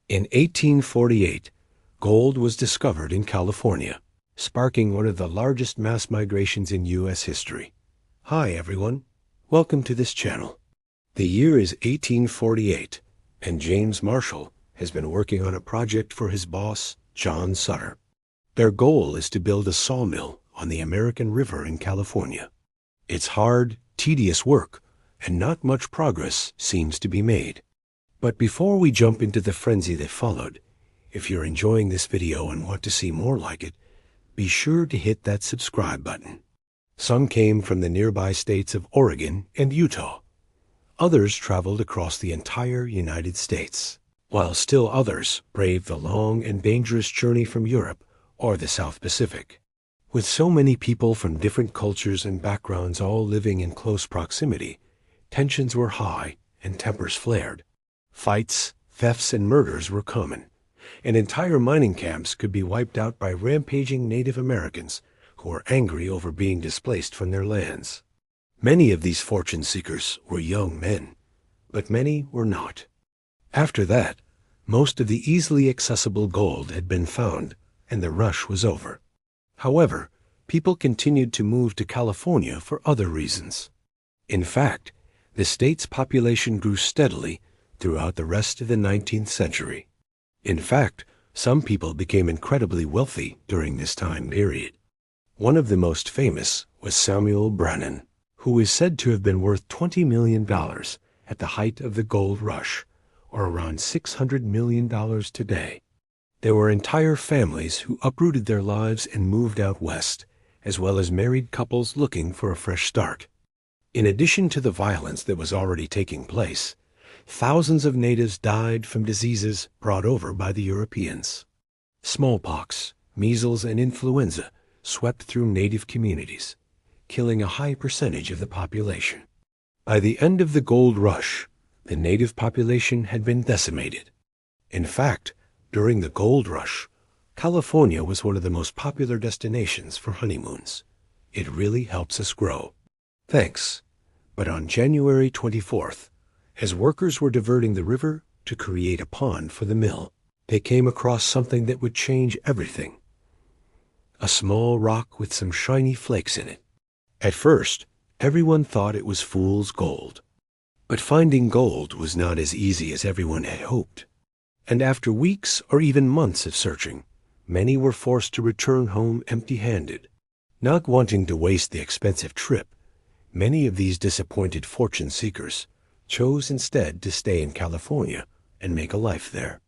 In 1848, gold was discovered in California, sparking one of the largest mass migrations in U.S. history. Hi everyone, welcome to this channel. The year is 1848, and James Marshall has been working on a project for his boss, John Sutter. Their goal is to build a sawmill on the American River in California. It's hard, tedious work, and not much progress seems to be made. But before we jump into the frenzy that followed, if you're enjoying this video and want to see more like it, be sure to hit that subscribe button. Some came from the nearby states of Oregon and Utah. Others traveled across the entire United States, while still others braved the long and dangerous journey from Europe or the South Pacific. With so many people from different cultures and backgrounds all living in close proximity, tensions were high and tempers flared. Fights, thefts, and murders were common, and entire mining camps could be wiped out by rampaging Native Americans who were angry over being displaced from their lands. Many of these fortune seekers were young men, but many were not. After that, most of the easily accessible gold had been found, and the rush was over. However, people continued to move to California for other reasons. In fact, the state's population grew steadily throughout the rest of the 19th century. In fact, some people became incredibly wealthy during this time period. One of the most famous was Samuel Brannan, who is said to have been worth $20 million at the height of the gold rush, or around $600 million today. There were entire families who uprooted their lives and moved out west, as well as married couples looking for a fresh start. In addition to the violence that was already taking place, thousands of natives died from diseases brought over by the Europeans. Smallpox, measles, and influenza swept through native communities, killing a high percentage of the population. By the end of the gold rush, the native population had been decimated. In fact, during the gold rush, California was one of the most popular destinations for honeymoons. It really helps us grow. Thanks. But on January 24th, as workers were diverting the river to create a pond for the mill, they came across something that would change everything. A small rock with some shiny flakes in it. At first, everyone thought it was fool's gold. But finding gold was not as easy as everyone had hoped. And after weeks or even months of searching, many were forced to return home empty-handed. Not wanting to waste the expensive trip, many of these disappointed fortune seekers chose instead to stay in California and make a life there.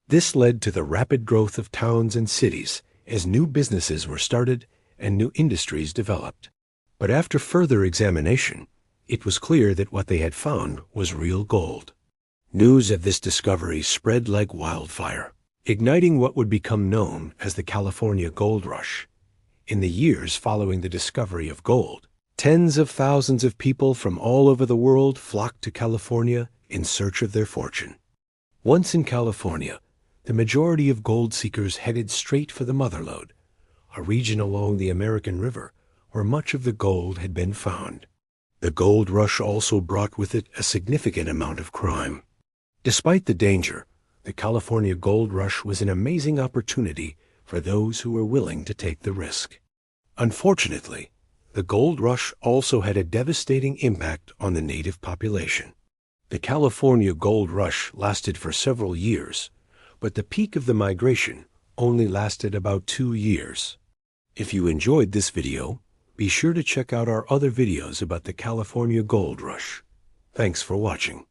This led to the rapid growth of towns and cities as new businesses were started and new industries developed. But after further examination, it was clear that what they had found was real gold. News of this discovery spread like wildfire, igniting what would become known as the California Gold Rush. In the years following the discovery of gold, tens of thousands of people from all over the world flocked to California in search of their fortune. Once in California, the majority of gold seekers headed straight for the Motherlode, a region along the American River where much of the gold had been found. The gold rush also brought with it a significant amount of crime. Despite the danger, the California Gold Rush was an amazing opportunity for those who were willing to take the risk. Unfortunately, the gold rush also had a devastating impact on the native population. The California Gold Rush lasted for several years, but the peak of the migration only lasted about 2 years. If you enjoyed this video, be sure to check out our other videos about the California Gold Rush. Thanks for watching.